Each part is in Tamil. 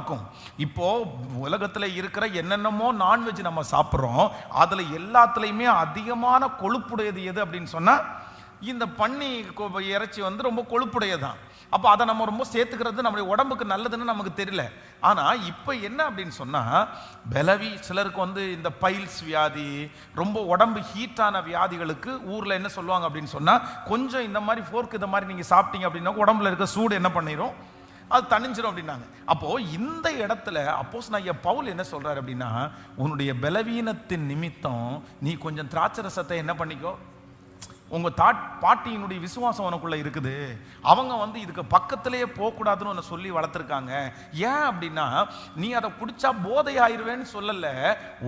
இருக்கும். இப்போ உலகத்தில் இருக்கிற என்னென்னமோ நான்வெஜ் நம்ம சாப்பிட்றோம், அதில் எல்லாத்துலேயுமே அதிகமான கொழுப்புடையது எது அப்படின்னு சொன்னால் இந்த பன்னி இறைச்சி வந்து ரொம்ப கொழுப்புடையதான். அப்போ அதை நம்ம ரொம்ப சேர்த்துக்கிறது நம்முடைய உடம்புக்கு நல்லதுன்னு நமக்கு தெரியல. ஆனால் இப்போ என்ன அப்படின்னு சொன்னால் சிலருக்கு வந்து இந்த பைல்ஸ் வியாதி, ரொம்ப உடம்பு ஹீட்டான வியாதிகளுக்கு ஊரில் என்ன சொல்லுவாங்க அப்படின்னு சொன்னால், கொஞ்சம் இந்த மாதிரி ஃபோர்க் இந்த மாதிரி நீங்கள் சாப்பிட்டீங்க அப்படின்னா உடம்புல இருக்க சூடு என்ன பண்ணிடும், அது தணிஞ்சிடும் அப்படின்னாங்க. அப்போ இந்த இடத்துல அப்போஸ்தலனாகிய பவுல் என்ன சொல்றாரு அப்படின்னா, உன்னுடைய பலவீனத்தின் நிமித்தம் நீ கொஞ்சம் திராட்சரசத்தை என்ன பண்ணிக்கோ, உங்க பாட்டியினுடைய விசுவாசம் உனக்குள்ள இருக்குது, அவங்க வந்து இதுக்கு பக்கத்திலேயே போகக்கூடாதுன்னு உன்னை சொல்லி வளர்த்துருக்காங்க. ஏன் அப்படின்னா நீ அதை குடிச்சா போதை ஆயிடுவேன்னு சொல்லல,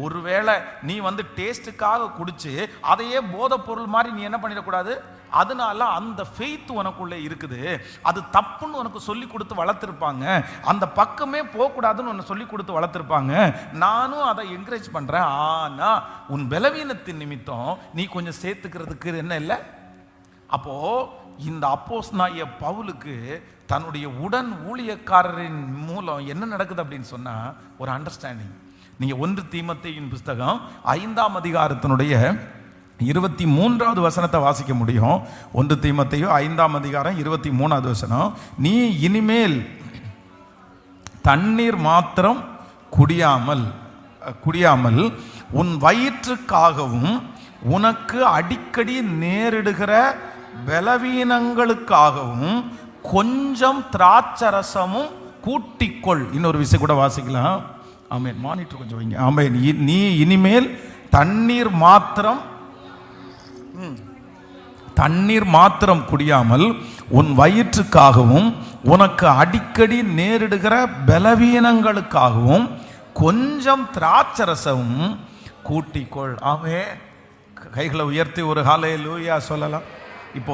ஒருவேளை நீ வந்து டேஸ்ட்டுக்காக குடிச்சு அதையே போதை பொருள் மாதிரி நீ என்ன பண்ணிடக்கூடாது, அதனால அந்த ஃபெய்த் உனக்குள்ளே இருக்குது, அது தப்புன்னு உனக்கு சொல்லி கொடுத்து வளர்த்துருப்பாங்க, அந்த பக்கமே போகக்கூடாதுன்னு உன்னை சொல்லி கொடுத்து வளர்த்துருப்பாங்க. நானும் அதை என்கரேஜ் பண்ணுறேன். ஆனால் உன் பலவீனத்தின் நிமித்தம் நீ கொஞ்சம் சேர்த்துக்கிறதுக்கு என்ன இல்லை. அப்போ இந்த அப்போஸ்தலனாகிய பவுலுக்கு தன்னுடைய உடன் ஊழியக்காரரின் மூலம் என்ன நடக்குது அப்படின்னு சொன்னா ஒரு அண்டர்ஸ்டாண்டிங். நீங்க 1 தீமோத்தேயுவின் புஸ்தகம் 5ஆம் அதிகாரத்தினுடைய 23வது வசனத்தை வாசிக்க முடியும். 1 தீமோத்தேயு 5ஆம் அதிகாரம் 23வது வசனம். நீ இனிமேல் தண்ணீர் மாத்திரம் குடியாமல் உன் வயிற்றுக்காகவும் உனக்கு அடிக்கடி நேரிடுகிற பலவீனங்களுக்காகவும் கொஞ்சம் திராட்சரசமும் கூட்டிக்கொள். இன்னொரு விஷயம் கூட வாசிக்கலாம். ஆமென். மானிட்டர் கொஞ்சம் வைங்க. ஆமென். நீ இனிமேல் தண்ணீர் மாத்திரம் குடியாமல் உன் வயிற்றுக்காகவும் உனக்கு அடிக்கடி நேரிடுகிற பலவீனங்களுக்காகவும் கொஞ்சம் திராட்சரசமும் கூட்டிக்கொள். ஆமென். கைகளை உயர்த்தி ஒரு ஹல்லேலூயா சொல்லலாம். இப்போ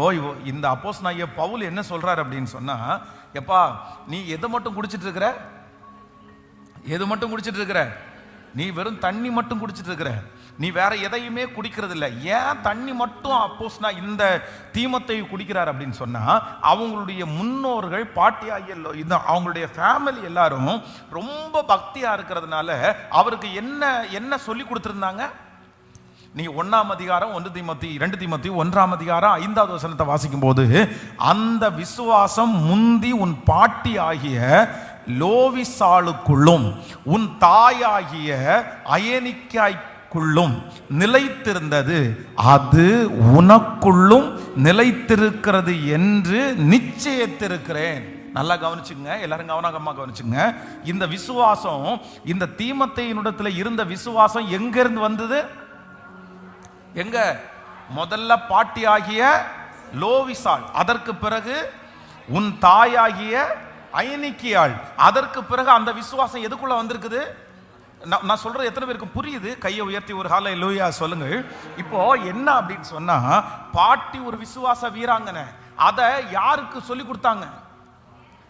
இந்த அப்போஸ்தலனாகிய பவுல் என்ன சொல்றாரு அப்படின்னு சொன்னா, எப்பா நீ எது மட்டும் குடிச்சிட்டு இருக்கிற, நீ வெறும் தண்ணி மட்டும் குடிச்சிட்டு இருக்கிற, நீ வேற எதையுமே குடிக்கிறது இல்லை. ஏன் தண்ணி மட்டும் அப்போஸ்தலன் இந்த தீமோத்தேயு குடிக்கிறார் அப்படின்னு சொன்னா, அவங்களுடைய முன்னோர்கள் பாட்டியாகிய அவங்களுடைய ஃபேமிலி எல்லாரும் ரொம்ப பக்தியா இருக்கிறதுனால அவருக்கு என்ன சொல்லி கொடுத்துருந்தாங்க. நீ 1ஆம் அதிகாரம் 2 தீமோத்தேயு 1ஆம் அதிகாரம் 5வது வசனத்தை வாசிக்கும் போது, அந்த விசுவாசம் முந்தி உன் பாட்டி ஆகிய லோவிசாளுக்குள்ளும் உன் தாயாகிய அயனிக்காய்க்குள்ளும் நிலைத்திருந்தது, அது உனக்குள்ளும் நிலைத்திருக்கிறது என்று நிச்சயித்திருக்கிறேன். நல்லா கவனிச்சுங்க, எல்லாரும் கவனமா கவனிச்சுங்க. இந்த விசுவாசம், இந்த தீமோத்தேயுனிடத்தில் இருந்த விசுவாசம் எங்க இருந்து வந்தது? எங்க? முதல்ல பாட்டியாகிய லோவிசாள், அதற்கு பிறகு உன் தாயாகிய அயனிக்கியாள், அதற்கு பிறகு அந்த விசுவாசம் எதுக்குள்ள வந்திருக்குது? நான் சொல்றது எத்தனை பேருக்கு புரியுது? கையை உயர்த்தி ஒரு ஹல்லேலூயா சொல்லுங்க. இப்போ என்ன அப்படின்னு சொன்னா, பாட்டி ஒரு விசுவாச வீராங்கனை, அதை யாருக்கு சொல்லி கொடுத்தாங்க?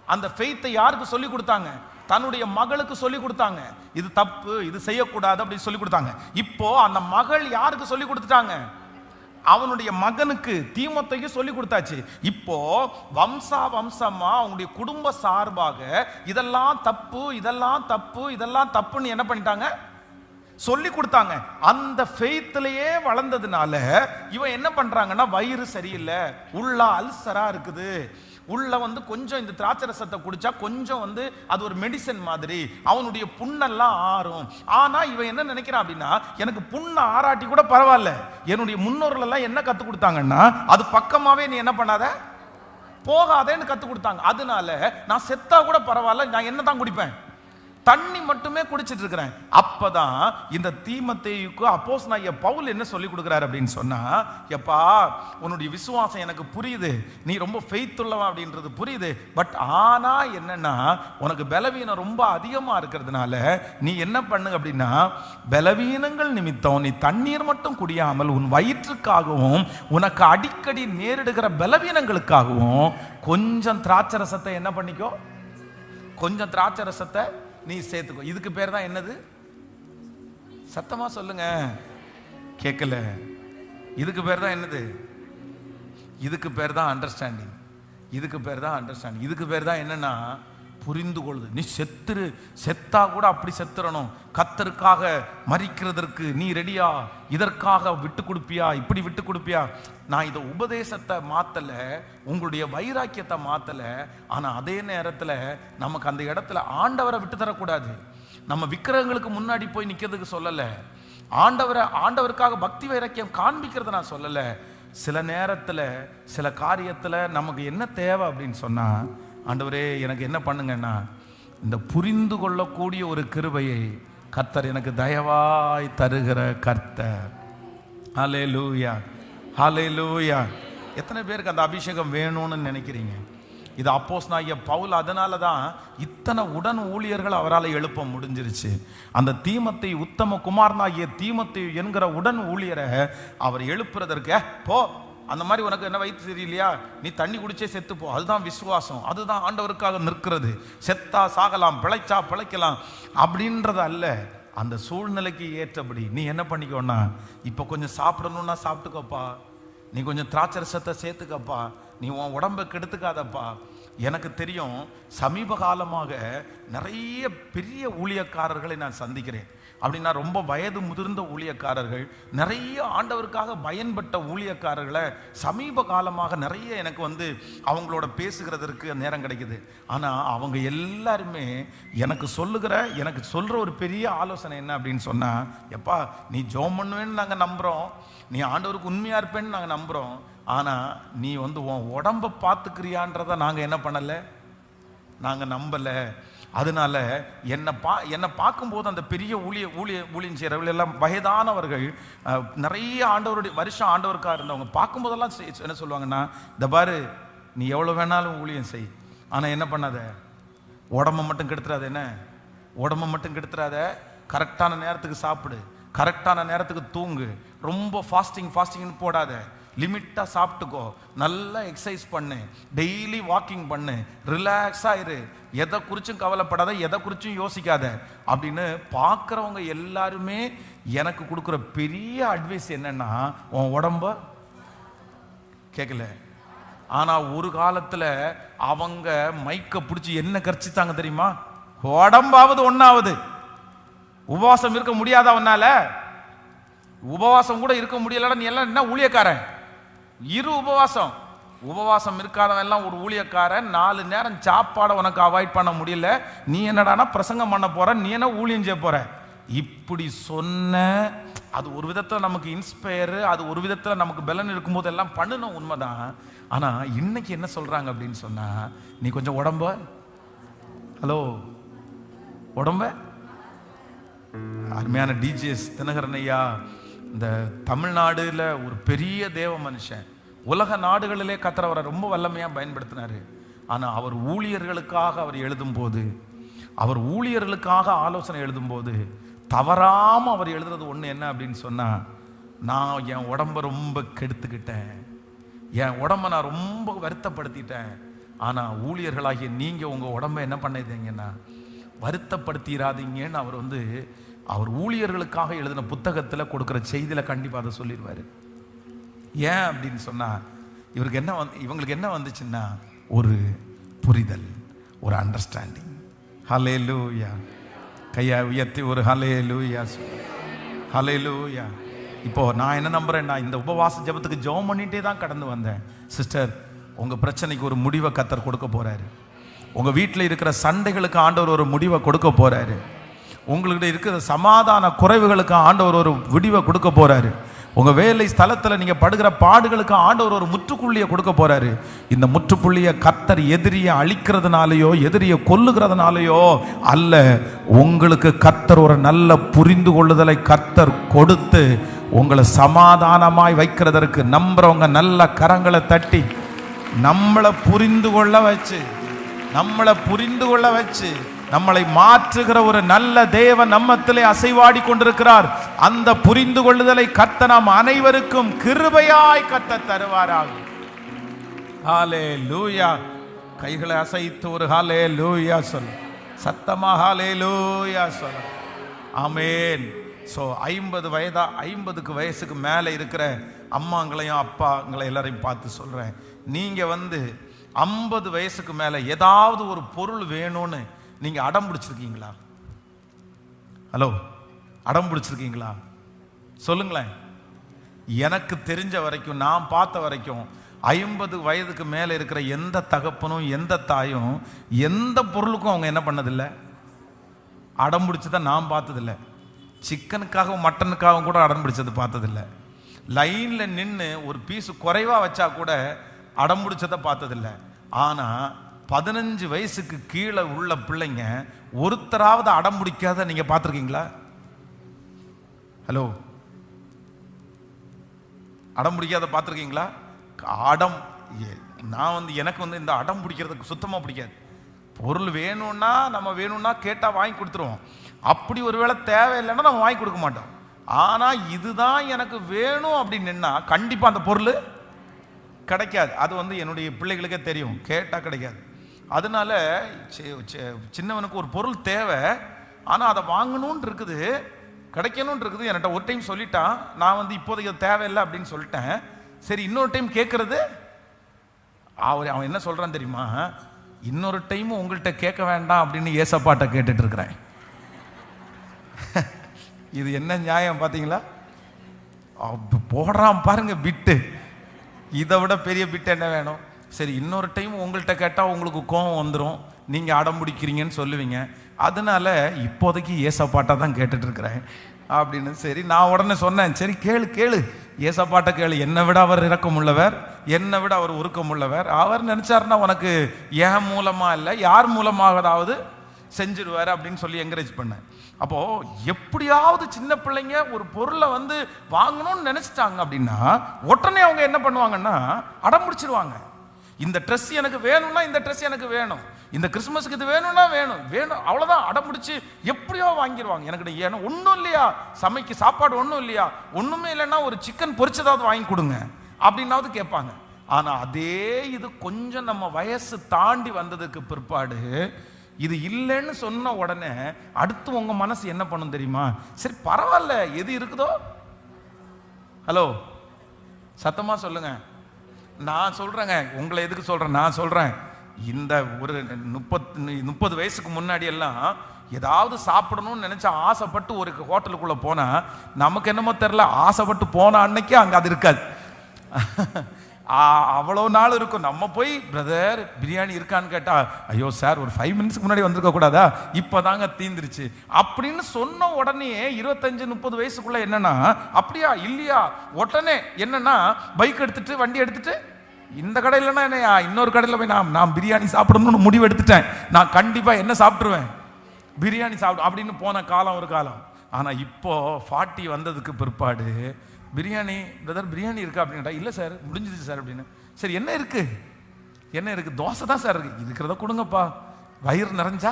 அந்த ஃபெய்த்தை யாருக்கு சொல்லி கொடுத்தாங்க? தன்னுடைய மகளுக்கு சொல்லி கொடுத்தாங்க. இது தப்பு, இது செய்யக்கூடாது அப்படின்னு சொல்லி கொடுத்தாங்க. இப்போ அந்த மகள் யாருக்கு சொல்லி கொடுத்துட்டாங்க? அவனுடைய மகனுக்கு தீமோத்தேயுக்கு சொல்லி கொடுத்தாச்சு. இப்போ வம்சமா அவங்களுடைய குடும்ப சார்பாக இதெல்லாம் தப்பு, இதெல்லாம் தப்பு, இதெல்லாம் தப்புன்னு என்ன பண்ணிட்டாங்க? சொல்லி கொடுத்தாங்க. அந்த ஃபெய்த்லயே வளர்ந்ததுனால இவன் என்ன பண்றாங்கன்னா, வயிறு சரியில்லை, உள்ள அல்சரா இருக்குது, உள்ள வந்து கொஞ்சம் இந்த திராட்சரசத்தை குடிச்சா கொஞ்சம் வந்து அது ஒரு மெடிசன் மாதிரி அவனுடைய புண்ணெல்லாம் ஆறும். ஆனா இவன் என்ன நினைக்கிறான் அப்படின்னா, எனக்கு புண்ணு ஆராட்டி கூட பரவாயில்ல, என்னுடைய முன்னோர்கள் எல்லாம் என்ன கத்து கொடுத்தாங்கன்னா, அது பக்கமாவே நீ என்ன பண்ணாத, போகாதேன்னு கத்து கொடுத்தாங்க. அதனால நான் செத்தா கூட பரவாயில்ல, நான் என்ன தான் குடிப்பேன், தண்ணி மட்டுமே குடிச்சிட்டு இருக்கிறேன். அப்பதான் இந்த தீமோத்தேயுக்கு அப்போஸ்தலனாகிய பவுல் என்ன சொல்லி கொடுக்கிறார் அப்படின்னு சொன்னா, எப்பா உன்னுடைய விசுவாசம் எனக்கு புரியுது, நீ ரொம்ப ஃபெய்த் உள்ளவன் அப்படின்றது புரியுது, பட் ஆனா என்னன்னா உனக்கு பலவீனம் ரொம்ப அதிகமா இருக்கிறதுனால நீ என்ன பண்ணு அப்படின்னா, பலவீனங்கள் நிமித்தம் நீ தண்ணீர் மட்டும் குடியாமல் உன் வயிற்றுக்காகவும் உனக்கு அடிக்கடி நேரிடுகிற பலவீனங்களுக்காகவும் கொஞ்சம் திராட்சரசத்தை என்ன பண்ணிக்கோ, கொஞ்சம் திராட்சரசத்தை நீ சேர்த்துக்கோ. இதுக்கு பேர் தான் என்னது? சத்தமா சொல்லுங்க, கேட்கல. இதுக்கு பேர் தான் என்னது? இதுக்கு பேர் தான் அண்டர்ஸ்டாண்டிங். இதுக்கு பேர் தான் என்னன்னா புரிந்து கொள்ளுது. நீ செத்தா கூட அப்படி செத்துறணும், கர்த்தருக்காக மரிக்கிறதற்கு நீ ரெடியா, இதற்காக விட்டு கொடுப்பியா, இப்படி விட்டு கொடுப்பியா. நான் இதை உபதேசத்தை மாத்தல, உங்களுடைய வைராக்கியத்தை மாத்தல. ஆனா அதே நேரத்துல நமக்கு அந்த இடத்துல ஆண்டவரை விட்டு தரக்கூடாது. நம்ம விக்கிரகங்களுக்கு முன்னாடி போய் நிக்கிறதுக்கு சொல்லல, ஆண்டவருக்காக பக்தி வைராக்கியம் காண்பிக்கிறத நான் சொல்லல. சில நேரத்துல சில காரியத்துல நமக்கு என்ன தேவை அப்படின்னு சொன்னா, ஆண்டவரே எனக்கு என்ன பண்ணுங்கன்னா, இந்த புரிந்து கொள்ளக்கூடிய ஒரு கிருபையை கர்த்தர் எனக்கு தயவாய் தருகிற கர்த்தர். ஹல்லேலூயா, ஹல்லேலூயா. எத்தனை பேருக்கு அந்த அபிஷேகம் வேணும்னு நினைக்கிறீங்க? இது அப்போஸ்தலனாகிய பவுல், அதனால தான் இத்தனை உடன் ஊழியர்கள் அவரால் எழுப்ப முடிஞ்சிருச்சு. அந்த தீமத்தை, உத்தம குமாரனாகிய தீமத்தை என்கிற உடன் ஊழியரை அவர் எழுப்புறதற்கு, போ அந்த மாதிரி உனக்கு என்ன வயிற்று தெரியலையா, நீ தண்ணி குடிச்சே செத்து போ, அதுதான் விசுவாசம், அதுதான் ஆண்டவருக்காக நிற்கிறது. செத்தா சாகலாம், பிழைச்சா பிழைக்கலாம் அப்படின்றது அல்ல. அந்த சூழ்நிலைக்கு ஏற்றபடி நீ என்ன பண்ணிக்கோன்னா, இப்போ கொஞ்சம் சாப்பிடணும்னா சாப்பிட்டுக்கப்பா, நீ கொஞ்சம் திராட்சரசத்தை சேர்த்துக்கப்பா, நீ உன் உடம்பை கெடுத்துக்காதப்பா. எனக்கு தெரியும், சமீப காலமாக நிறைய பெரிய ஊழியக்காரர்களை நான் சந்திக்கிறேன். அப்படின்னா ரொம்ப வயது முதிர்ந்த ஊழியக்காரர்கள், நிறைய ஆண்டவருக்காக பயன்பட்ட ஊழியக்காரர்களை சமீப காலமாக நிறைய எனக்கு அவங்களோட பேசுகிறதற்கு நேரம் கிடைக்குது. ஆனால் அவங்க எல்லாருமே எனக்கு சொல்கிற ஒரு பெரிய ஆலோசனை என்ன அப்படின்னு சொன்னால், எப்பா நீ ஜெபம் பண்ணுவேன்னு நாங்கள் நம்புகிறோம், நீ ஆண்டவருக்கு உண்மையாக இருப்பேன்னு நாங்கள் நம்புகிறோம், ஆனால் நீ உன் உடம்பை பார்த்துக்கிறியான்றதை நாங்கள் என்ன பண்ணலை, நாங்கள் நம்பலை. அதனால என்னை பார்க்கும்போது அந்த பெரிய ஊழியம் செய்கிறவர்கள் எல்லாம் வயதானவர்கள், நிறைய வருஷம் ஆண்டவருக்காக இருந்தவங்க பார்க்கும்போதெல்லாம் என்ன சொல்லுவாங்கன்னா, இந்த பாரு நீ எவ்வளோ வேணாலும் ஊழியம் செய், ஆனால் என்ன பண்ணாத, உடம்பை மட்டும் கெடுத்துறாத, என்ன உடம்பை மட்டும் கெடுத்துறாத, கரெக்டான நேரத்துக்கு சாப்பிடு, கரெக்டான நேரத்துக்கு தூங்கு, ரொம்ப ஃபாஸ்டிங்னு போடாத, லிமிட்டாக சாப்பிட்டுக்கோ, நல்லா எக்ஸசைஸ் பண்ணு, டெய்லி வாக்கிங் பண்ணு, ரிலாக்ஸாக இரு, எதை குறிச்சும் கவலைப்படாத, எதை குறிச்சும் யோசிக்காத அப்படின்னு பார்க்குறவங்க எல்லாருமே எனக்கு கொடுக்குற பெரிய அட்வைஸ் என்னன்னா, உன் உடம்ப கேட்கல. ஆனால் ஒரு காலத்தில் அவங்க மைக்கை பிடிச்சி என்ன கரிச்சித்தாங்க தெரியுமா, உடம்பாவது ஒன்றாவது. உபவாசம் இருக்க முடியாதா உன்னால? உபவாசம் கூட இருக்க முடியலடா, நீ எல்லாம் என்ன ஊழியக்காரன்? உபவாசம் இருக்காதவன் எல்லாம் ஒரு ஊழியக்காரன். 4 நேரம் சாப்பாடை உனக்கு அவாய்ட் பண்ண முடியல, நீ என்னடானா பிரசங்கம் பண்ண போற, நீ என்ன ஊழியம் செய்ய போற? இப்படி சொன்ன அது ஒரு விதத்தில் நமக்கு இன்ஸ்பயர், அது ஒரு விதத்தில் நமக்கு பலன் இருக்கும்போது எல்லாம் பண்ணணும், உண்மைதான். ஆனா இன்னைக்கு என்ன சொல்றாங்க அப்படின்னு சொன்னா, நீ கொஞ்சம் உடம்ப அருமையான டிஜிஎஸ் தினகரன் ஐயா இந்த தமிழ்நாடுல ஒரு பெரிய தேவ மனுஷன், உலக நாடுகளிலே கர்த்தர் அவரை ரொம்ப வல்லமையா பயன்படுத்தினாரு. ஆனா அவர் ஊழியர்களுக்காக அவர் எழுதும்போது, அவர் ஊழியர்களுக்காக ஆலோசனை எழுதும்போது தவறாம அவர் எழுதுறது ஒண்ணு என்ன அப்படின்னு சொன்னா, நான் என் உடம்ப ரொம்ப கெடுத்துக்கிட்டேன், என் உடம்ப நான் ரொம்ப வருத்தப்படுத்திட்டேன். ஆனா ஊழியர்களாகிய நீங்க உங்க உடம்ப என்ன பண்ணிட்டீங்கன்னா வருத்தப்படுத்திடாதீங்கன்னு அவர் ஊழியர்களுக்காக எழுதின புத்தகத்தில் கொடுக்குற செய்தியில் கண்டிப்பாக அதை சொல்லிடுவார். ஏன் அப்படின்னு சொன்னால், இவங்களுக்கு என்ன வந்துச்சுன்னா ஒரு புரிதல், ஒரு அண்டர்ஸ்டாண்டிங். ஹல்லேலூயா. கையை உயர்த்தி ஒரு ஹல்லேலூயா, ஹல்லேலூயா. இப்போ நான் என்ன நம்புறேன்னா, இந்த உபவாச ஜெபத்துக்கு ஜெபம் பண்ணிட்டே தான் கடந்து வந்தேன். சிஸ்டர், உங்கள் பிரச்சனைக்கு ஒரு முடிவை கர்த்தர் கொடுக்க போறாரு. உங்கள் வீட்டில் இருக்கிற சண்டைகளுக்கு ஆண்டவர் ஒரு முடிவை கொடுக்க போறாரு. உங்களுக்கு இருக்கிற சமாதான குறைவுகளுக்கு ஆண்டவர் ஒரு விடிவை கொடுக்க போறாரு. உங்க வேலை ஸ்தலத்தில் நீங்க படுகிற பாடுகளுக்கு ஆண்டவர் ஒரு முற்றுப்புள்ளியை கொடுக்க போறாரு. இந்த முற்றுப்புள்ளியை கர்த்தர் எதிரியை அழிக்கிறதுனாலயோ எதிரியை கொல்லுகிறதுனாலயோ அல்ல, உங்களுக்கு கர்த்தர் ஒரு நல்ல புரிந்து கொள்ளுதலை கர்த்தர் கொடுத்து உங்களை சமாதானமாய் வைக்கிறதற்கு நம்புறவங்க நல்ல கரங்களை தட்டி நம்மளை புரிந்து கொள்ள வச்சு நம்மளை மாற்றுகிற ஒரு நல்ல தேவன் நம்மத்திலே அசைவாடி கொண்டிருக்கிறார். அந்த புரிந்து கொள்ளுதலை கர்த்தர் நாம் அனைவருக்கும் கிருபையாய் கர்த்தர் தருவாராக. ஹல்லேலூயா. கைகளை அசைத்து ஒரு ஹல்லேலூயா சொல், சத்தமா ஹல்லேலூயா சொல். ஆமென். ஸோ 50 வயசுக்கு மேலே இருக்கிற அம்மாங்களையும் அப்பாங்களையும் எல்லாரையும் பார்த்து சொல்றேன், நீங்க 50 வயசுக்கு மேல ஏதாவது ஒரு பொருள் வேணும்னு நீங்க அடம் பிடிச்சிருக்கீங்களா? ஹலோ, அடம் பிடிச்சிருக்கீங்களா? சொல்லுங்களேன். எனக்கு தெரிஞ்ச வரைக்கும், நான் பார்த்த வரைக்கும் 50 வயதுக்கு மேல இருக்கிற எந்த தகப்பனும் எந்த தாயும் எந்த பொருளுக்கும் அவங்க என்ன பண்ணதில்லை, அடம் பிடிச்சதை நான் பார்த்ததில்லை. சிக்கனுக்காகவும் மட்டனுக்காகவும் கூட அடம் பிடிச்சது பார்த்ததில்லை. லைன்ல நின்று ஒரு பீஸ் குறைவா வச்சா கூட அடம் பிடிச்சதை பார்த்ததில்லை. ஆனா 15 வயசுக்கு கீழே உள்ள பிள்ளைங்க ஒருத்தராவது அடம் பிடிக்காத நீங்க பார்த்துருக்கீங்களா? ஹலோ, அடம் பிடிக்காத பார்த்துருக்கீங்களா? அடம் நான் எனக்கு இந்த அடம் பிடிக்கிறதுக்கு சுத்தமாக பிடிக்காது. பொருள் வேணும்னா நம்ம வேணும்னா கேட்டால் வாங்கி கொடுத்துருவோம். அப்படி ஒருவேளை தேவையில்லைன்னா நம்ம வாங்கி கொடுக்க மாட்டோம். ஆனால் இதுதான் எனக்கு வேணும் அப்படின்னா கண்டிப்பாக அந்த பொருள் கிடைக்காது. அது என்னுடைய பிள்ளைகளுக்கே தெரியும், கேட்டால் கிடைக்காது. அதனால சின்னவனுக்கு ஒரு பொருள் தேவை, ஆனால் அதை வாங்கணும்னு இருக்குது, கிடைக்கணும்னு இருக்குது. என்கிட்ட ஒரு டைம் சொல்லிட்டான், நான் இப்போதைக்கு அது தேவையில்லை அப்படின்னு சொல்லிட்டேன். சரி, இன்னொரு டைம் கேட்கறது அவன் என்ன சொல்றான் தெரியுமா? இன்னொரு டைம் உங்கள்கிட்ட கேட்க வேண்டாம் அப்படின்னு ஏசப்பாட்ட கேட்டுட்டு இருக்கிறேன். இது என்ன நியாயம் பார்த்தீங்களா? போடுறான் பாருங்க பிட்டு. இதை விட பெரிய பிட்டு என்ன வேணும்? சரி, இன்னொரு டைம் உங்கள்கிட்ட கேட்டால் உங்களுக்கு கோபம் வந்துடும், நீங்கள் அடம் பிடிக்கிறீங்கன்னு சொல்லுவீங்க. அதனால இப்போதைக்கு ஏசப்பாட்டை தான் கேட்டுட்டு இருக்கிறேன் அப்படின்னு. சரி, நான் உடனே சொன்னேன், சரி கேளு கேளு, ஏசப்பாட்ட கேளு. என்னை விட அவர் இரக்கம் உள்ளவர், என்னை விட அவர் உருக்கம் உள்ளவர். அவர் நினைச்சாருன்னா உனக்கு என் மூலமா இல்லை யார் மூலமாகதாவது செஞ்சிருவாரு அப்படின்னு சொல்லி என்கரேஜ் பண்ணேன். அப்போ எப்படியாவது சின்ன பிள்ளைங்க ஒரு பொருளை வாங்கணும்னு நினைச்சிட்டாங்க அப்படின்னா உடனே அவங்க என்ன பண்ணுவாங்கன்னா அடம் பிடிச்சிருவாங்க. இந்த ட்ரெஸ் எனக்கு வேணும்னா இந்த ட்ரெஸ் எனக்கு வேணும், இந்த கிறிஸ்துமஸுக்கு இது வேணும்னா வேணும் வேணும், அவ்வளோதான். அடம் பிடிச்சி எப்படியோ வாங்கிடுவாங்க. எனக்கு ஏன்னா ஒன்றும் இல்லையா, சமைக்க சாப்பாடு ஒன்றும் இல்லையா, ஒன்றுமே இல்லைன்னா ஒரு சிக்கன் பொரிச்சதாவது வாங்கி கொடுங்க அப்படின்னாவது கேட்பாங்க. ஆனால் அதே இது கொஞ்சம் நம்ம வயசு தாண்டி வந்ததுக்கு பிற்பாடு இது இல்லைன்னு சொன்ன உடனே அடுத்து உங்க மனசு என்ன பண்ணும் தெரியுமா? சரி பரவாயில்ல, எது இருக்குதோ. ஹலோ, சத்தமா சொல்லுங்க. நான் சொல்றேங்க, உங்களை எதுக்கு சொல்றேன்? நான் சொல்றேன், இந்த ஒரு 30 வயசுக்கு முன்னாடி எல்லாம் ஏதாவது சாப்பிடணும்னு நினைச்சா ஆசைப்பட்டு ஒரு ஹோட்டலுக்குள்ள போனா நமக்கு என்னமோ தெரியல, ஆசைப்பட்டு போன அன்னைக்கு அங்க அது இருக்காது. அவ்வளோ நாள் இருக்கும். நம்ம போய் பிரதர் பிரியாணி இருக்கான்னு கேட்டா, ஐயோ சார் ஒரு 5 மினிட்ஸ்க்கு முன்னாடி வந்திருக்க கூடாதா, இப்பதாங்க தீந்துருச்சு அப்படின்னு சொன்ன உடனே 25-30 வயசுக்குள்ள என்னன்னா அப்படியா இல்லையா உடனே என்னன்னா பைக் எடுத்துட்டு வண்டி எடுத்துட்டு இந்த கடையிலன்னா என்னையா இன்னொரு கடையில் போய் நான் பிரியாணி சாப்பிடணும்னு முடிவு எடுத்துட்டேன், நான் கண்டிப்பா என்ன சாப்பிட்டுருவேன், பிரியாணி சாப்பிடு அப்படின்னு போன காலம் ஒரு காலம். ஆனா இப்போ 40 வந்ததுக்கு பிற்பாடு பிரியாணி பிரதர் பிரியாணி இருக்கா அப்படின்னா, இல்லை சார் முடிஞ்சிச்சு சார் அப்படின்னு. சரி என்ன இருக்கு, என்ன இருக்கு, தோசை தான் சார் இருக்கு, இருக்கிறத கொடுங்கப்பா. வயிறு நிறைஞ்சா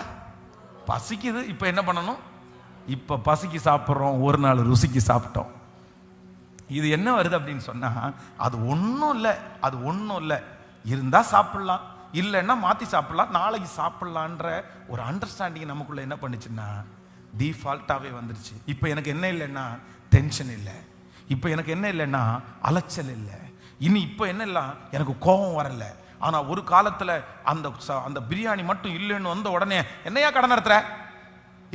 பசிக்குது, இப்போ என்ன பண்ணணும், இப்போ பசிக்கு சாப்பிட்றோம், ஒரு நாள் ருசிக்கு சாப்பிட்டோம். இது என்ன வருது அப்படின்னு சொன்னா அது ஒன்றும் இல்லை, அது ஒன்றும் இல்லை, இருந்தால் சாப்பிட்லாம், இல்லைன்னா மாற்றி சாப்பிட்லாம், நாளைக்கு சாப்பிட்லான்ற ஒரு அண்டர்ஸ்டாண்டிங் நமக்குள்ள என்ன பண்ணுச்சுன்னா டிஃபால்ட்டாகவே வந்துருச்சு. இப்போ எனக்கு என்ன இல்லைன்னா டென்ஷன் இல்லை, இப்போ எனக்கு என்ன இல்லைன்னா அலைச்சல் இல்லை, இனி இப்போ என்ன இல்லை எனக்கு கோபம் வரல. ஆனால் ஒரு காலத்தில் அந்த பிரியாணி மட்டும் இல்லைன்னு வந்த உடனே என்னையா கடை நடத்துற,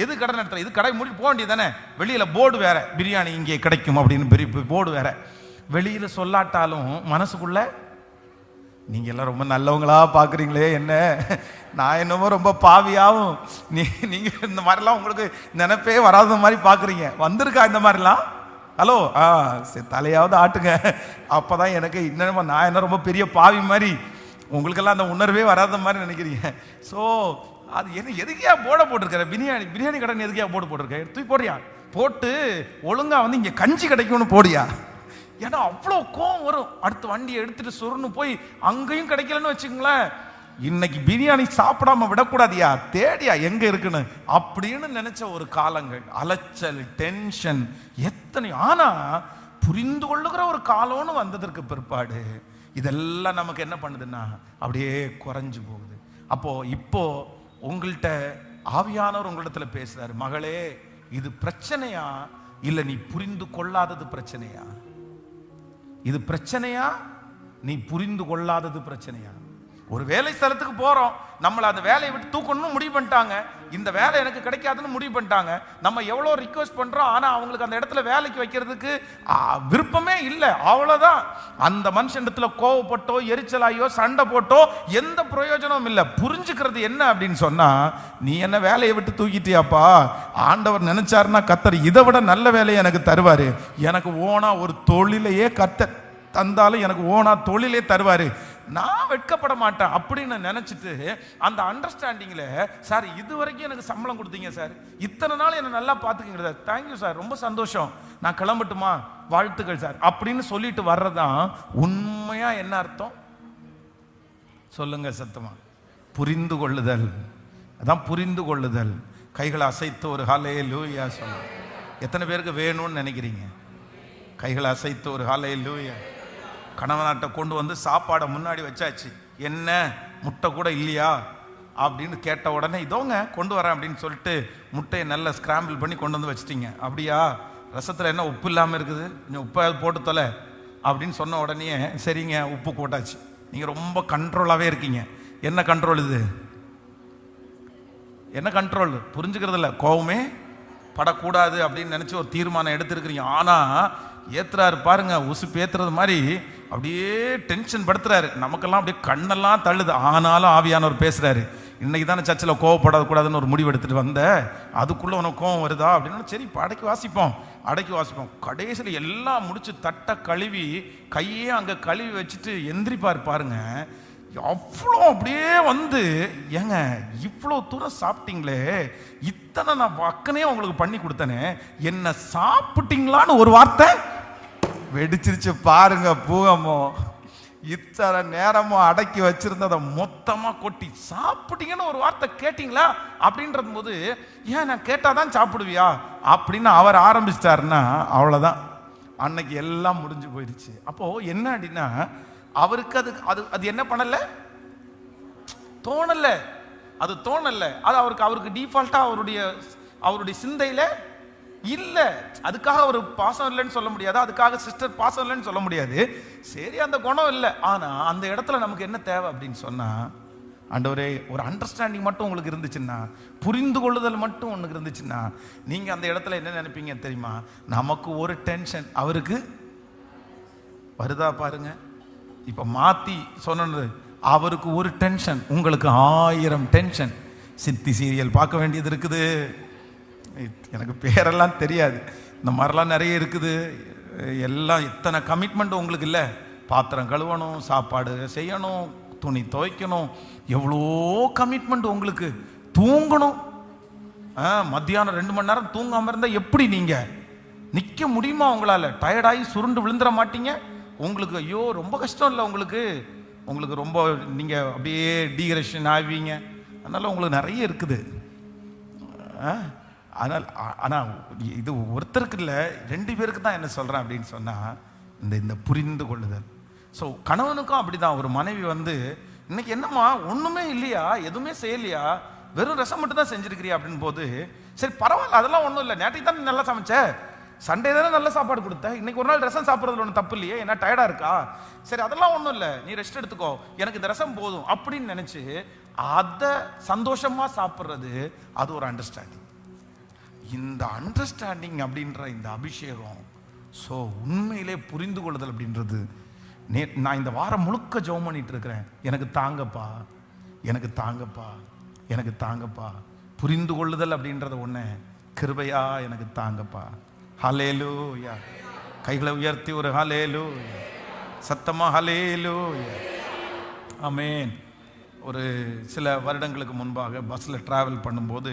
எது கடை நடத்துற, இது கடை மூடி போக வேண்டியது தானே, வெளியில் போர்டு வேற பிரியாணி இங்கே கிடைக்கும் அப்படின்னு பெரிய போர்டு வேற, வெளியில் சொல்லாட்டாலும் மனசுக்குள்ள நீங்க எல்லாம் ரொம்ப நல்லவங்களா பாக்குறீங்களே, என்ன நான் என்னமோ ரொம்ப பாவியாவும், நீங்க இந்த மாதிரிலாம் உங்களுக்கு நினைப்பே வராத மாதிரி பாக்குறீங்க. வந்திருக்கா இந்த மாதிரிலாம்? ஹலோ, சரி தலையாவது ஆட்டுங்க, அப்பதான் எனக்கு இன்னும் நான் என்ன ரொம்ப பெரிய பாவி மாதிரி உங்களுக்கெல்லாம் அந்த உணர்வே வராத மாதிரி நினைக்கிறீங்க. ஸோ அது என்ன எதுக்கையா போட போட்டிருக்கிற, பிரியாணி கடன் எதுக்கையா போட்டு போட்டிருக்க, தூக்கி போடுறியா, போட்டு ஒழுங்கா இங்கே கஞ்சி கிடைக்கும்னு போடியா. ஏன்னா அவ்வளோ கோவம் வரும். அடுத்த வண்டியை எடுத்துட்டு சொருன்னு போய் அங்கேயும் கிடைக்கலன்னு வச்சுங்களேன், இன்னைக்கு பிரியாணி சாப்பிடாம விடக்கூடாதியா, தேடியா எங்க இருக்குன்னு அப்படின்னு நினைச்ச ஒரு காலங்கள், அலைச்சல் டென்ஷன் எத்தனை. ஆனா புரிந்து கொள்ளுகிற ஒரு காலம்னு வந்ததற்கு பிற்பாடு இதெல்லாம் நமக்கு என்ன பண்ணுதுன்னா அப்படியே குறைஞ்சு போகுது. அப்போ இப்போ உங்கள்கிட்ட ஆவியானவர் உங்களிடத்துல பேசுறாரு, மகளே இது பிரச்சனையா இல்ல நீ புரிந்து கொள்ளாதது பிரச்சனையா, இது பிரச்சனையா நீ புரிந்து கொள்ளாதது பிரச்சனையா? ஒரு வேலை ஸ்தலத்துக்கு போகிறோம், நம்மளை அந்த வேலையை விட்டு தூக்கணும்னு முடிவு பண்ணிட்டாங்க, இந்த வேலை எனக்கு கிடைக்காதுன்னு முடிவு பண்ணிட்டாங்க. நம்ம எவ்வளோ ரிக்வெஸ்ட் பண்ணுறோம், ஆனால் அவங்களுக்கு அந்த இடத்துல வேலைக்கு வைக்கிறதுக்கு விருப்பமே இல்லை. அவ்வளோதான். அந்த மனுஷனிடத்துல கோவப்பட்டோ எரிச்சலாயோ சண்டை போட்டோ எந்த பிரயோஜனமும் இல்லை. புரிஞ்சுக்கிறது என்ன அப்படின்னு சொன்னால், நீ என்ன வேலையை விட்டு தூக்கிட்டியாப்பா, ஆண்டவர் நினைச்சாருன்னா கர்த்தர் இதை விட நல்ல வேலையை எனக்கு தருவார். எனக்கு ஓனா ஒரு தொழிலையே கர்த்தர் தந்தாலும் எனக்கு ஓனா தொழிலே தருவார், நான் வெட்கப்பட மாட்டேன் அப்படின்னு நினைச்சிட்டு அந்த அண்டர்ஸ்டாண்டிங்ல, சார் இது வரைக்கும் எனக்கு சம்பளம் கொடுத்தீங்க சார், இத்தனை நாள் என்ன நல்லா பார்த்துக்கிங்க சார், தேங்க்யூ சார், ரொம்ப சந்தோஷம், நான் கிளம்பட்டுமா, வாழ்த்துக்கள் சார் அப்படின்னு சொல்லிட்டு வர்றதான் உண்மையா என்ன அர்த்தம் சொல்லுங்க சத்தமா? புரிந்து கொள்ளுதல். அதான் புரிந்து கொள்ளுதல். கைகளை அசைத்து ஒரு ஹல்லேலூயா சொல்லுங்க. எத்தனை பேருக்கு வேணும்னு நினைக்கிறீங்க? கைகளை அசைத்து ஒரு ஹல்லேலூயா. கணவனாட்ட கொண்டு வந்து சாப்பாடை முன்னாடி வச்சாச்சு, என்ன முட்டை கூட இல்லையா அப்படின்னு கேட்ட உடனே, இதோங்க கொண்டு வரேன் அப்படின்னு சொல்லிட்டு முட்டையை நல்லா ஸ்கிராம்பிள் பண்ணி கொண்டு வந்து வச்சிட்டிங்க. அப்படியா, ரசத்தில் என்ன உப்பு இல்லாமல் இருக்குது, கொஞ்சம் உப்பை போட்டு தொலை அப்படின்னு சொன்ன உடனே சரிங்க உப்பு போட்டாச்சு. நீங்கள் ரொம்ப கண்ட்ரோலாகவே இருக்கீங்க. என்ன கண்ட்ரோல் இது? என்ன கண்ட்ரோல்? புரிஞ்சுக்கிறது இல்லை. கோவமே படக்கூடாது அப்படின்னு நினச்சி ஒரு தீர்மானம் எடுத்துருக்கிறீங்க. ஆனால் ஏத்துறாரு பாருங்க, உசுப்பு ஏத்துறது மாதிரி அப்படியே டென்ஷன் படுத்துறாரு. நமக்கெல்லாம் அப்படியே கண்ணெல்லாம் தள்ளுது. ஆனாலும் ஆவியானவர் பேசுறாரு, இன்னைக்கு தானே சர்ச்சில் கோவப்படக்கூடாதுன்னு ஒரு முடிவு எடுத்துட்டு வந்த, அதுக்குள்ள உனக்கு கோவம் வருதா அப்படின்னு. சரி அடக்கி வாசிப்போம். கடைசியில் எல்லாம் முடிச்சு தட்டை கழுவி கையே அங்கே கழுவி வச்சுட்டு எந்திரிப்பார் பாருங்க. அவ்வளோ அப்படியே வந்து, ஏங்க இவ்வளோ தூரம் சாப்பிட்டீங்களே, இத்தனை நான் பக்கனே உங்களுக்கு பண்ணி கொடுத்தனே, என்ன சாப்பிட்டீங்களான்னு ஒரு வார்த்தை வெடிச்சிருச்சு பாருங்க. பூகமோ இத்தனை நேரமும் அடக்கி வச்சிருந்ததை மொத்தமா கொட்டி சாப்பிட்டீங்கன்னு ஒரு வார்த்தை கேட்டீங்களா அப்படின்ற போது, ஏன் நான் கேட்டாதான் சாப்பிடுவியா அப்படின்னு அவர் ஆரம்பிச்சிட்டாருன்னா அவ்வளோதான், அன்னைக்கு எல்லாம் முடிஞ்சு போயிடுச்சு. அப்போ என்ன அப்படின்னா, அவருக்கு அது என்ன பண்ணல, தோணல, அது அவருக்கு டிஃபால்ட்டா அவருடைய சிந்தையில இல்ல. அதுக்காக அவர் பாசம் இல்லைன்னு சொல்ல முடியாது, அதுக்காக சிஸ்டர் பாசம் இல்லைன்னு சொல்ல முடியாது. சரி அந்த குணம் இல்லை. ஆனா அந்த இடத்துல நமக்கு என்ன தேவை அப்படின்னு சொன்னா, ஆண்டவரே ஒரு அண்டர்ஸ்டாண்டிங் மட்டும் உங்களுக்கு இருந்துச்சுன்னா, புரிந்து கொள்ளுதல் மட்டும் ஒன்று இருந்துச்சுன்னா, நீங்க அந்த இடத்துல என்ன நினைப்பீங்க தெரியுமா? நமக்கு ஒரு டென்ஷன், அவருக்கு வருதா பாருங்க. இப்ப மாத்தி சொன்னது, அவருக்கு ஒரு டென்ஷன், உங்களுக்கு 1000 டென்ஷன். சித்தி சீரியல் பார்க்க வேண்டியது இருக்குது, எனக்கு பேரெல்லாம் தெரியாது, இந்த மாதிரிலாம் நிறைய இருக்குது. எல்லாம் இத்தனை கமிட்மெண்ட் உங்களுக்கு இல்லை. பாத்திரம் கழுவணும், சாப்பாடு செய்யணும், துணி துவைக்கணும், எவ்வளோ கமிட்மெண்ட் உங்களுக்கு. தூங்கணும், மத்தியானம் 2 மணி நேரம் தூங்காமல் இருந்தால் எப்படி நீங்க நிற்க முடியுமா? உங்களால் டயர்டாகி சுருண்டு விழுந்துட மாட்டீங்க? உங்களுக்கு ஐயோ ரொம்ப கஷ்டம் இல்லை? உங்களுக்கு ரொம்ப நீங்கள் அப்படியே டீஹைட்ரேஷன் ஆவீங்க. அதனால் உங்களுக்கு நிறைய இருக்குது. ஆனால் இது ஒருத்தருக்கு இல்லை, 2 பேருக்கு தான் என்ன சொல்கிறேன் அப்படின்னு சொன்னால், இந்த புரிந்து கொள்ளுதல். ஸோ கணவனுக்கும் அப்படி தான். ஒரு மனைவி வந்து, இன்னைக்கு என்னம்மா ஒன்றுமே இல்லையா, எதுவுமே செய்யலையா, வெறும் ரசம் மட்டும் தான் செஞ்சுருக்கிறியா அப்படின்னு போது, சரி பரவாயில்ல, அதெல்லாம் ஒன்றும் இல்லை, நேற்றைக்கு தான் நல்லா சமைச்ச, சண்டே தானே நல்ல சாப்பாடு கொடுத்த, இன்னைக்கு ஒரு நாள் ரசம் சாப்பிட்றதுல ஒன்றும் தப்பு இல்லையே, என்ன டயர்டாக இருக்கா, சரி அதெல்லாம் ஒன்றும் இல்லை, நீ ரெஸ்ட் எடுத்துக்கோ, எனக்கு இந்த ரசம் போதும் அப்படின்னு நினச்சி அதை சந்தோஷமாக சாப்பிட்றது, அது ஒரு அண்டர்ஸ்டாண்டிங். இந்த அண்டர்ஸ்டாண்டிங் அப்படின்ற இந்த அபிஷேகம், ஸோ உண்மையிலே புரிந்து கொள்ளுதல் அப்படின்றது, நான் இந்த வாரம் முழுக்க ஜெபம் பண்ணிட்டு இருக்கிறேன், எனக்கு தாங்கப்பா, புரிந்து கொள்ளுதல் அப்படின்றத ஒன்று கிருபையா எனக்கு தாங்கப்பா. ஹல்லேலூயா. கைகளை உயர்த்தி ஒரு ஹல்லேலூயா, சத்தமா ஹல்லேலூயா, ஆமென். ஒரு சில வருடங்களுக்கு முன்பாக பஸ்ஸில் ட்ராவல் பண்ணும்போது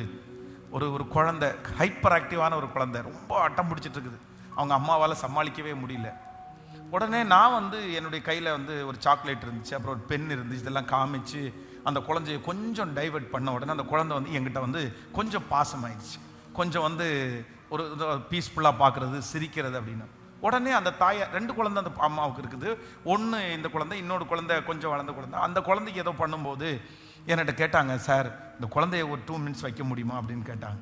ஒரு குழந்தை, ஹைப்பர் ஆக்டிவான ஒரு குழந்தை, ரொம்ப அட்டம் பிடிச்சிட்டு இருக்குது. அவங்க அம்மாவால் சமாளிக்கவே முடியல. உடனே நான் வந்து என்னுடைய கையில் வந்து ஒரு சாக்லேட் இருந்துச்சு, அப்புறம் ஒரு பென் இருந்துச்சு, இதெல்லாம் காமிச்சு அந்த குழந்தைய கொஞ்சம் டைவர்ட் பண்ண உடனே அந்த குழந்தை வந்து என்கிட்ட வந்து கொஞ்சம் பாசமாயிடுச்சு, கொஞ்சம் வந்து ஒரு பீஸ்ஃபுல்லாக பார்க்குறது, சிரிக்கிறது அப்படின்னு. உடனே அந்த தாயை, 2 குழந்தை அந்த அம்மாவுக்கு இருக்குது, ஒன்று இந்த குழந்தை, இன்னொரு குழந்தை கொஞ்சம் வளர்ந்த குழந்தை. அந்த குழந்தைக்கு ஏதோ பண்ணும்போது என்கிட்ட கேட்டாங்க, சார் இந்த குழந்தைய ஒரு 2 மினிட்ஸ் வைக்க முடியுமா அப்படின்னு கேட்டாங்க.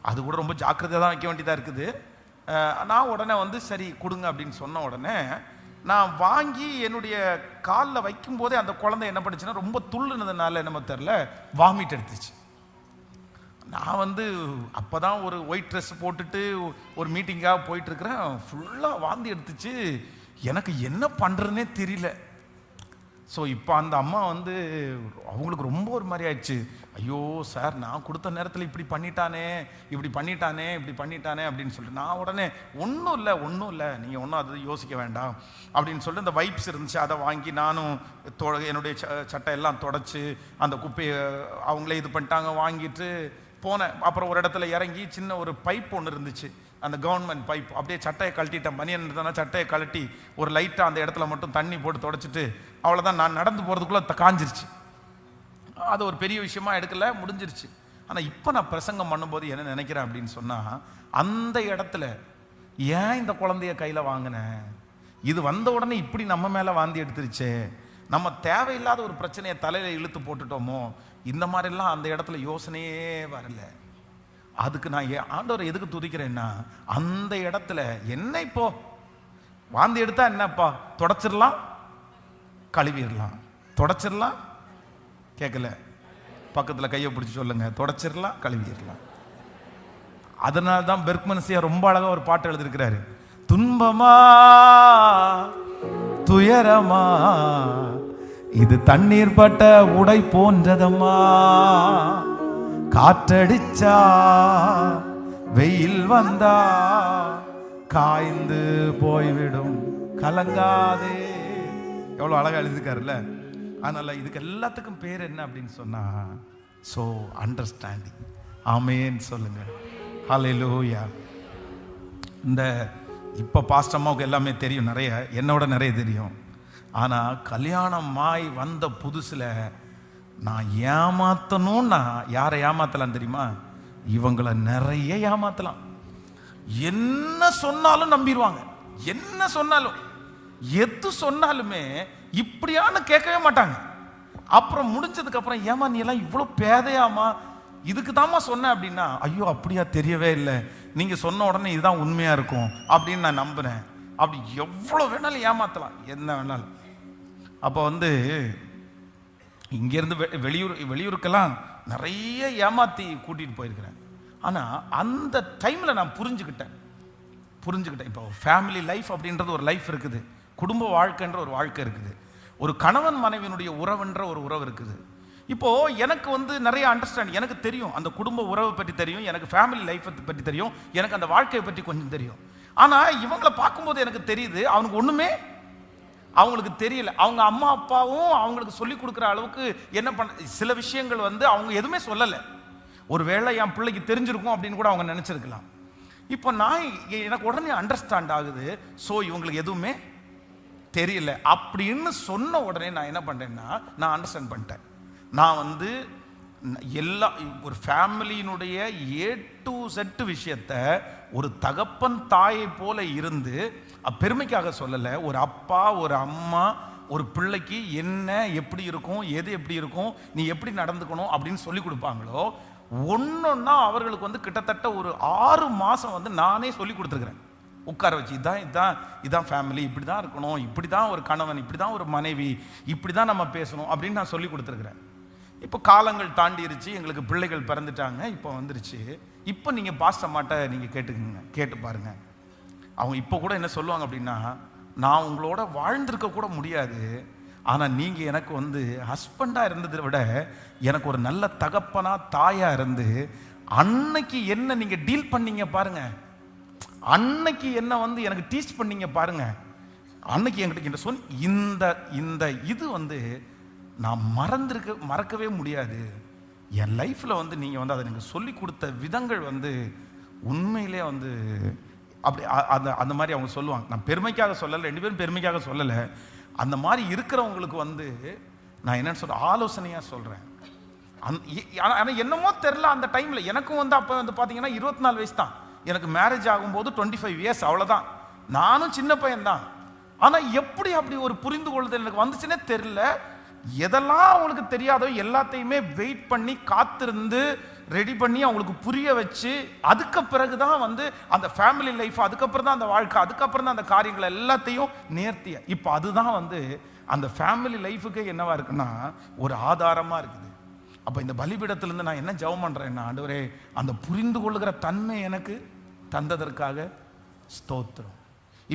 அது கூட ரொம்ப ஜாக்கிரதையாக தான் வைக்க வேண்டியதாக இருக்குது. நான் உடனே வந்து சரி கொடுங்க அப்படின்னு சொன்ன உடனே நான் வாங்கி என்னுடைய காலில் வைக்கும் போதே அந்த குழந்தை என்ன பண்ணுச்சுன்னா, ரொம்ப துள்ளுனதுனால என்னமோ தெரில, வாமிட் எடுத்துச்சு. நான் அப்போ தான் ஒரு ஒயிட் ட்ரெஸ் போட்டுட்டு ஒரு மீட்டிங்காக போயிட்டுருக்கிறேன். ஃபுல்லாக வாந்தி எடுத்துச்சு. எனக்கு என்ன பண்ணுறதுனே தெரியல. ஸோ இப்போ அந்த அம்மா அவங்களுக்கு ரொம்ப ஒரு மாதிரி ஆயிடுச்சு. ஐயோ சார், நான் கொடுத்த நேரத்தில் இப்படி பண்ணிட்டானே அப்படின்னு சொல்லிட்டு, நான் உடனே ஒன்றும் இல்லை நீங்கள் ஒன்றும் அது யோசிக்க வேண்டாம் அப்படின்னு சொல்லிட்டு இந்த வைப்ஸ் இருந்துச்சு, அதை வாங்கி நானும் என்னுடைய சட்டை எல்லாம் தொடச்சி அந்த குப்பையை அவங்களே இது பண்ணிட்டாங்க, வாங்கிட்டு போனேன். அப்புறம் ஒரு இடத்துல இறங்கி சின்ன ஒரு பைப் ஒன்று இருந்துச்சு, அந்த கவர்மெண்ட் பைப், அப்படியே சட்டையை கழட்டிட்டேன். பனியன் இருந்தானா சட்டையை கழட்டி ஒரு லைட்டாக அந்த இடத்துல மட்டும் தண்ணி போட்டு தொடச்சிட்டு அவ்வளோதான். நான் நடந்து போகிறதுக்குள்ளே காஞ்சிருச்சு. அது ஒரு பெரிய விஷயமா எடுக்கல, முடிஞ்சிருச்சு. ஆனால் இப்போ நான் பிரசங்கம் பண்ணும்போது என்ன நினைக்கிறேன் அப்படின்னு சொன்னால், அந்த இடத்துல ஏன் இந்த குழந்தைய கையில் வாங்கினேன், இது வந்த உடனே இப்படி நம்ம மேலே வாந்தி எடுத்துருச்சே, நம்ம தேவையில்லாத ஒரு பிரச்சனையை தலையில் இழுத்து போட்டுட்டோமோ, இந்த மாதிரிலாம் அந்த இடத்துல யோசனையே வரல. அதுக்கு நான் ஆண்டவரை எதுக்கு துதிக்கிறேன்னா, அந்த இடத்துல என்ன இப்போ வாந்தி எடுத்தா என்னப்பா, தொடச்சிடலாம் கழுவிடலாம், தொடச்சிடலாம், கேட்கல, பக்கத்தில் கையை பிடிச்சி சொல்லுங்க, தொடச்சிடலாம் கழுவிடலாம். அதனால தான் பெர்க்மன்சியா ரொம்ப அழகா ஒரு பாட்டு எழுதியிருக்கிறாரு. துன்பமா துயரமா இது தண்ணீர் பட்ட உடை போன்றதம்மா, காற்றடிச்சா வெயில் வந்தா காய்ந்து போய்விடும், கலங்காதே. எவ்வளோ அழகா எழுதிருக்காருல்ல. அதனால இதுக்கு எல்லாத்துக்கும் பேர் என்ன அப்படின்னு சொன்னா, சோ அண்டர்ஸ்டாண்டிங். ஆமேன் சொல்லுங்க. ஹல்லேலூயா. இந்த இப்போ பாஸ்டர் அம்மாவுக்கு எல்லாமே தெரியும், நிறைய என்னோட நிறைய தெரியும். ஆனால் கல்யாணமாய் வந்த புதுசில் நான் ஏமாத்தணும்னா யாரை ஏமாத்தலாம் தெரியுமா? இவங்களை நிறைய ஏமாத்தலாம். என்ன சொன்னாலும் நம்பிடுவாங்க, என்ன சொன்னாலும், எது சொன்னாலுமே இப்படியான்னு கேட்கவே மாட்டாங்க. அப்புறம் முடிஞ்சதுக்கு அப்புறம், ஏமா நீ எல்லாம் இவ்வளோ பேதையாமா, இதுக்கு தாமா சொன்ன அப்படின்னா, ஐயோ அப்படியா, தெரியவே இல்லை, நீங்க சொன்ன உடனே இதுதான் உண்மையா இருக்கும் அப்படின்னு நான் நம்புறேன். அப்படி எவ்வளோ வேணாலும் ஏமாத்தலாம், என்ன வேணாலும். அப்போ இங்கேருந்து வெளியூருக்கெல்லாம் நிறைய ஏமாத்தி கூட்டிகிட்டு போயிருக்கிறேன். ஆனால் அந்த டைமில் நான் புரிஞ்சுக்கிட்டேன். இப்போ ஃபேமிலி லைஃப் அப்படின்றது ஒரு லைஃப் இருக்குது, குடும்ப வாழ்க்கைன்ற ஒரு வாழ்க்கை இருக்குது, ஒரு கணவன் மனைவியினுடைய உறவுன்ற ஒரு உறவு இருக்குது. இப்போ எனக்கு நிறைய அண்டர்ஸ்டாண்ட், எனக்கு தெரியும் அந்த குடும்ப உறவை பற்றி தெரியும், எனக்கு ஃபேமிலி லைஃப்பை பற்றி தெரியும், எனக்கு அந்த வாழ்க்கையை பற்றி கொஞ்சம் தெரியும். ஆனால் இவங்களை பார்க்கும்போது எனக்கு தெரியுது, அவனுக்கு ஒன்றுமே அவங்களுக்கு தெரியல. அவங்க அம்மா அப்பாவும் அவங்களுக்கு சொல்லி கொடுக்குற அளவுக்கு என்ன பண்ண, சில விஷயங்கள் அவங்க எதுவுமே சொல்லலை. ஒருவேளை என் பிள்ளைக்கு தெரிஞ்சிருக்கும் அப்படின்னு கூட அவங்க நினச்சிருக்கலாம். இப்போ எனக்கு உடனே அண்டர்ஸ்டாண்ட் ஆகுது, ஸோ இவங்களுக்கு எதுவுமே தெரியல அப்படின்னு சொன்ன உடனே நான் என்ன பண்ணுறேன்னா, நான் அண்டர்ஸ்டாண்ட் பண்ணிட்டேன். நான் எல்லா ஒரு ஃபேமிலியினுடைய A to Z விஷயத்தை ஒரு தகப்பன் தாயை போல இருந்து, பெருமைக்காக சொல்லலை, ஒரு அப்பா ஒரு அம்மா ஒரு பிள்ளைக்கு என்ன எப்படி இருக்கும், எது எப்படி இருக்கும், நீ எப்படி நடந்துக்கணும் அப்படின்னு சொல்லி கொடுப்பாங்களோ, ஒன்னொன்னா அவர்களுக்கு கிட்டத்தட்ட ஒரு 6 மாதம் நானே சொல்லி கொடுத்துருக்குறேன். உட்கார வச்சு, இதான் ஃபேமிலி, இப்படி தான் இருக்கணும், இப்படி தான் ஒரு கணவன், இப்படி தான் ஒரு மனைவி, இப்படி தான் நம்ம பேசணும் அப்படின்னு நான் சொல்லி கொடுத்துருக்குறேன். இப்போ காலங்கள் தாண்டிருச்சு, எங்களுக்கு பிள்ளைகள் பிறந்துட்டாங்க, இப்போ வந்துருச்சு. இப்போ நீங்கள் பாஸ்டர் அம்மாட்ட நீங்கள் கேட்டு பாருங்க. அவங்க இப்போ கூட என்ன சொல்லுவாங்க அப்படின்னா, நான் உங்களோட வாழ்ந்திருக்க கூட முடியாது, ஆனால் நீங்கள் எனக்கு ஹஸ்பண்டாக இருந்ததை விட எனக்கு ஒரு நல்ல தகப்பனா தாயாக இருந்து அன்னைக்கு என்ன நீங்கள் டீல் பண்ணீங்க பாருங்க, அன்னைக்கு என்ன எனக்கு டீச் பண்ணீங்க பாருங்க, அன்னைக்கு என்கிட்ட இந்த இது நான் மறக்கவே முடியாது. என் லைஃப்பில் நீங்கள் அதை நீங்கள் சொல்லி கொடுத்த விதங்கள் உண்மையிலே அப்படி அந்த மாதிரி அவங்க சொல்லுவாங்க. நான் பெருமைக்காக சொல்லலை, 2 பேரும் பெருமைக்காக சொல்லலை, அந்த மாதிரி இருக்கிறவங்களுக்கு நான் என்னன்னு சொல்ற ஆலோசனையாக சொல்கிறேன். ஆனால் என்னமோ தெரில, அந்த டைமில் எனக்கும் அப்போ பார்த்தீங்கன்னா 24 வயசு தான். எனக்கு மேரேஜ் ஆகும்போது 25 இயர்ஸ், அவ்வளோதான். நானும் சின்ன பையன்தான். ஆனால் எப்படி அப்படி ஒரு புரிந்து கொள்ளுதல் எனக்கு வந்துச்சுன்னே தெரில. எதெல்லாம் அவங்களுக்கு தெரியாதோ எல்லாத்தையுமே வெயிட் பண்ணி காத்திருந்து ரெடி பண்ணி அவங்களுக்கு புரிய வச்சு அதுக்கு பிறகு தான் வந்து அந்த ஃபேமிலி லைஃப், அதுக்கப்புறம் தான் அந்த வாழ்க்கை, அதுக்கப்புறம் தான் அந்த காரியங்கள் எல்லாத்தையும் நேர்த்திய. இப்போ அதுதான் வந்து அந்த ஃபேமிலி லைஃபுக்கு என்னவா இருக்குன்னா ஒரு ஆதாரமாக இருக்குது. அப்போ இந்த பலிபீடத்திலிருந்து நான் என்ன ஜெபம் பண்ணுறேன்னா, ஆண்டவரே அந்த புரிந்து கொள்ளுகிற தன்மை எனக்கு தந்ததற்காக ஸ்தோத்திரம்.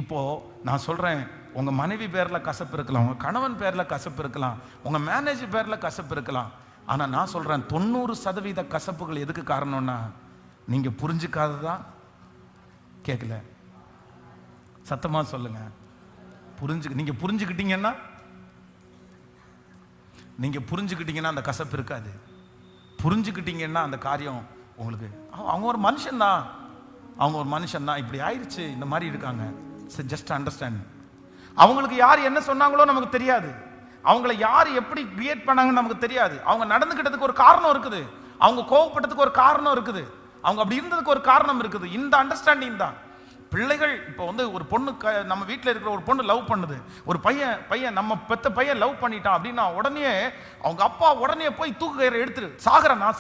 இப்போ நான் சொல்றேன், உங்க மனைவி பேர்ல கசப்பு இருக்கலாம், உங்க கணவன் பேர்ல கசப்பு இருக்கலாம், உங்க மேனேஜர் பேர்ல கசப்பு இருக்கலாம். ஆனா நான் சொல்றேன் 90% கசப்புகள் எதுக்கு காரணம்னா நீங்க புரிஞ்சுக்காததான். கேட்கல, சத்தமா சொல்லுங்க. நீங்க புரிஞ்சுக்கிட்டீங்கன்னா அந்த கசப்பு இருக்காது. புரிஞ்சுக்கிட்டீங்கன்னா அந்த காரியம் உங்களுக்கு, அவங்க ஒரு மனுஷன் தான், இப்படி ஆயிடுச்சு, இந்த மாதிரி இருக்காங்க. Just understand. அவங்களுக்கு யார் என்ன சொன்னாங்களோ நமக்கு தெரியாது, அவங்கள யார் எப்படி கிரியேட் பண்ணாங்கன்னு நமக்கு தெரியாது. அவங்க நடந்துக்கிட்டதுக்கு ஒரு காரணம் இருக்குது, அவங்க கோவப்பட்டதுக்கு ஒரு காரணம் இருக்குது, அவங்க அப்படி இருந்ததுக்கு ஒரு காரணம் இருக்குது. இந்த அண்டர்ஸ்டாண்டிங் தான் பிள்ளைகள். இப்போ வந்து ஒரு பொண்ணு, நம்ம வீட்டில் இருக்கிற ஒரு பொண்ணு லவ் பண்ணுது, ஒரு பையன் நம்ம பெத்த பையன் லவ் பண்ணிட்டான் அப்படின்னா உடனே அவங்க அப்பா உடனே போய் தூக்கு கயிறை எடுத்துரு, நான்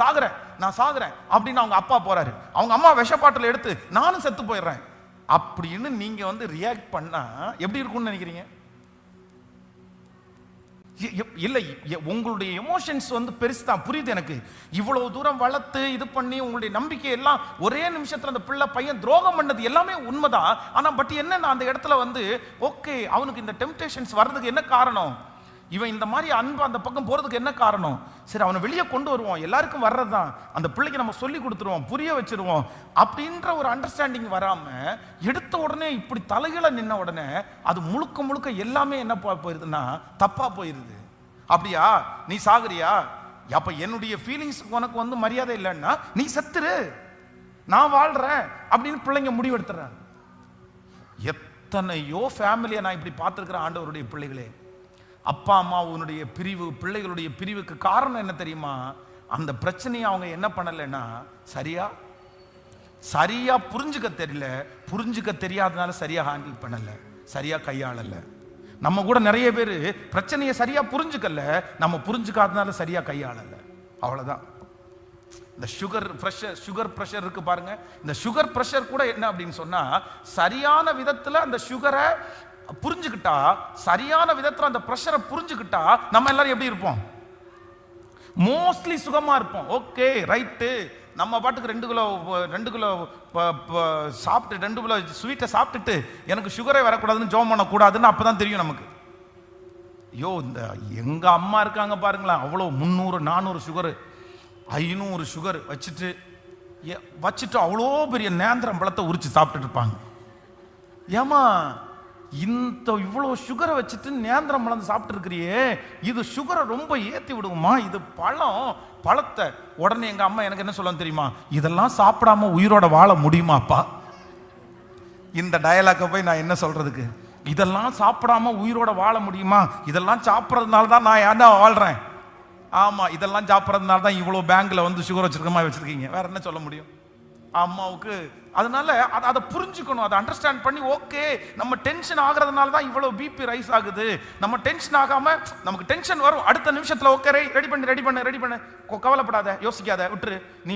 சாகுறேன் அப்படின்னு அவங்க அப்பா போறாரு. அவங்க அம்மா விஷப்பாட்டில் எடுத்து நானும் செத்து போயிடுறேன் அப்படின்னு நீங்க வந்து ரியாக்ட் பண்ணா எப்படி இருக்கும்னு நினைக்கிறீங்க? இல்லை, உங்களுடைய எமோஷன்ஸ் வந்து பெருசு தான், புரியுது எனக்கு. இவ்வளவு தூரம் வளர்த்து இது பண்ணி உங்களுடைய நம்பிக்கை எல்லாம் ஒரே நிமிஷத்துல அந்த பிள்ளை பையன் துரோகம் பண்ணது எல்லாமே உண்மைதான். ஆனா பட் என்னன்னா அந்த இடத்துல வந்து ஓகே, அவனுக்கு இந்த டெம்ப்டேஷன்ஸ் வர்றதுக்கு என்ன காரணம், இவன் இந்த மாதிரி அன்பு அந்த பக்கம் போறதுக்கு என்ன காரணம், சரி அவனை வெளியே கொண்டு வருவோம், எல்லாருக்கும் வர்றதுதான், அந்த பிள்ளைக்கு நம்ம சொல்லி கொடுத்துருவோம், புரிய வச்சிருவோம் அப்படின்ற ஒரு அண்டர்ஸ்டாண்டிங் வராம எடுத்த உடனே இப்படி தலைகளை நின்ன உடனே அது முழுக்க எல்லாமே என்ன போயிருதுன்னா தப்பா போயிருது. அப்படியா, நீ சாகுறியா, அப்ப என்னுடைய ஃபீலிங்ஸ் உனக்கு வந்து மரியாதை இல்லைன்னா நீ செத்துரு, நான் வாழ்றேன் அப்படின்னு பிள்ளைங்க முடிவெடுத்துறாங்க. எத்தனையோ ஃபேமிலியை நான் இப்படி பார்த்துருக்கிறேன். ஆண்டவருடைய பிள்ளைகளே, அப்பா அம்மாவுடைய பிரிவு, பிள்ளைகளுடைய பிரிவுக்கு காரணம் என்ன தெரியுமா? அந்த பிரச்சனையை அவங்க என்ன பண்ணலைன்னா சரியா புரிஞ்சுக்க தெரியல, புரிஞ்சுக்க தெரியாதனால சரியா ஹேண்டில் பண்ணல, சரியா கையாளல. நம்ம கூட நிறைய பேர் பிரச்சனையை சரியா புரிஞ்சுக்கல, நம்ம புரிஞ்சுக்காதனால சரியா கையாளல, அவ்வளவுதான். இந்த சுகர் பிரஷர் இருக்கு பாருங்க, இந்த சுகர் பிரஷர் கூட என்ன அப்படின்னு சொன்னா சரியான விதத்துல அந்த சுகரை புரிஞ்சுக்கிட்டா, சரியான விதத்தில் அந்த பிரஷரை புரிஞ்சுக்கிட்டா நம்ம எல்லாரும் எப்படி இருப்போம்? மோஸ்ட்லி சுகமா இருப்போம். ஓகே ரைட்டு, நம்ம பாட்டுக்கு 2 கிலோ சாப்பிட்டு 2 கிலோ ஸ்வீட்டை சாப்பிட்டுட்டு எனக்கு சுகரே வரக்கூடாதுன்னு ஜோம் பண்ணக்கூடாதுன்னு அப்பதான் தெரியும் நமக்கு. ஐயோ, இந்த எங்க அம்மா இருக்காங்க பாருங்களா, அவ்வளோ 300 400 சுகர் 500 சுகர் வச்சுட்டு அவ்வளோ பெரிய நேந்திரம் பழத்தை உரிச்சு சாப்பிட்டுட்டு இருப்பாங்க. ஏமா இந்த இவ்வளோ சுகரை வச்சுட்டு நேந்திரம் பழம் சாப்பிட்டு இருக்கிறியே, இது சுகரை ரொம்ப ஏற்றி விடுவோமா, இது பழத்தை. உடனே எங்க அம்மா எனக்கு என்ன சொல்ல தெரியுமா, இதெல்லாம் சாப்பிடாம உயிரோட வாழ முடியுமாப்பா? இந்த டயலாக்கை போய் நான் என்ன சொல்றதுக்கு? இதெல்லாம் சாப்பிடாம உயிரோட வாழ முடியுமா? இதெல்லாம் சாப்பிட்றதுனால தான் நான் ஏன்டா வாழ்றேன். ஆமா, இதெல்லாம் சாப்பிட்றதுனால தான் இவ்வளோ பேங்க்ல வந்து சுகர் வச்சிருக்க மாதிரி வச்சிருக்கீங்க. வேற என்ன சொல்ல முடியும் அம்மாவுக்கு? அதனால அதை புரிஞ்சுக்கணும், அதை அண்டர்ஸ்டாண்ட் பண்ணி ஓகே, நம்ம டென்ஷன் ஆகுறதுனால தான் இவ்வளோ பிபி ரைஸ் ஆகுது. நம்ம டென்ஷன் ஆகாம, நமக்கு டென்ஷன் வரும் அடுத்த நிமிஷத்துல ஓகே ரெடி பண்ணு, கவலைப்படாத, யோசிக்காத, நீ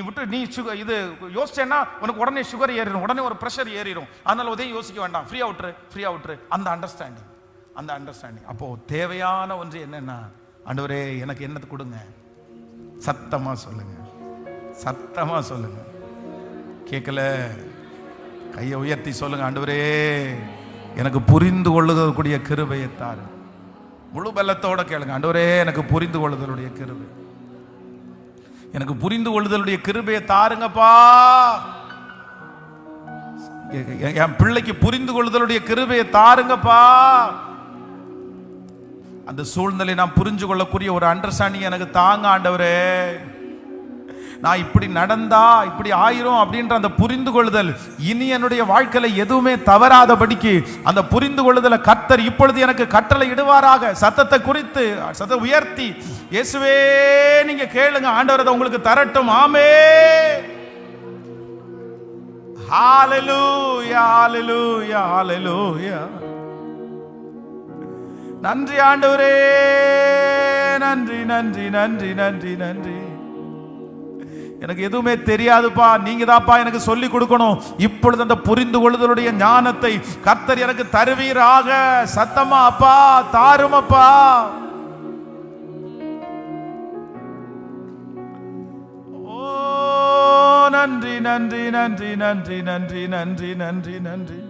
இது யோசிச்சேன்னா உனக்கு உடனே சுகர் ஏறிடும், உடனே ஒரு ப்ரெஷர் ஏறிடும். அதனால உதவி யோசிக்க வேண்டாம், ஃப்ரீயா விட்டுரு. அந்த அண்டர்ஸ்டாண்டிங் அப்போ தேவையான ஒன்று என்னன்னா, ஆண்டவரே எனக்கு என்னத்தை கொடுங்க, சத்தமா சொல்லுங்க. கேட்கல, கையை உயர்த்தி சொல்லுங்க, ஆண்டவரே எனக்கு புரிந்து கொள்ளுதலுடைய கிருபையை தாரு. முழு பலத்தோட கேளுங்க, ஆண்டவரே எனக்கு புரிந்து கொள்ளுதலுடைய கிருபை, எனக்கு புரிந்து கொள்ளுதலுடைய கிருபையை தாருங்கப்பா. என் பிள்ளைக்கு புரிந்து கொள்ளுதலுடைய கிருபையை தாருங்கப்பா. அந்த சூழ்நிலை நான் புரிஞ்சு கொள்ளக்கூடிய ஒரு அண்டர்ஸ்டாண்டிங் எனக்கு தாங்க ஆண்டவரே. நான் இப்படி நடந்தா இப்படி ஆயிரும் அப்படின்ற அந்த புரிந்து கொள்ளுதல், இனி என்னுடைய வாழ்க்கையில எதுவுமே தவறாதபடிக்கு அந்த புரிந்து கொள்ளுதலை கர்த்தர் இப்பொழுது எனக்கு கட்டளை இடுவாராக. சத்தத்தை உயர்த்தி இயேசுவே நீங்க கேளுங்க, ஆண்டவர் அதை உங்களுக்கு தரட்டும். ஆமென். ஹalleluya, ஹalleluya, ஹalleluya. நன்றி ஆண்டவரே, நன்றி. எனக்கு எதுவுமே தெரியாதுப்பா, நீங்க தான்ப்பா எனக்கு சொல்லி கொடுக்கணும். இப்பொழுது அந்த புரிந்து கொள்ளுதலுடைய ஞானத்தை கர்த்தர் எனக்கு தருவீராக. சத்தமா அப்பா தாருமப்பா. ஓ நன்றி நன்றி நன்றி நன்றி நன்றி நன்றி நன்றி நன்றி.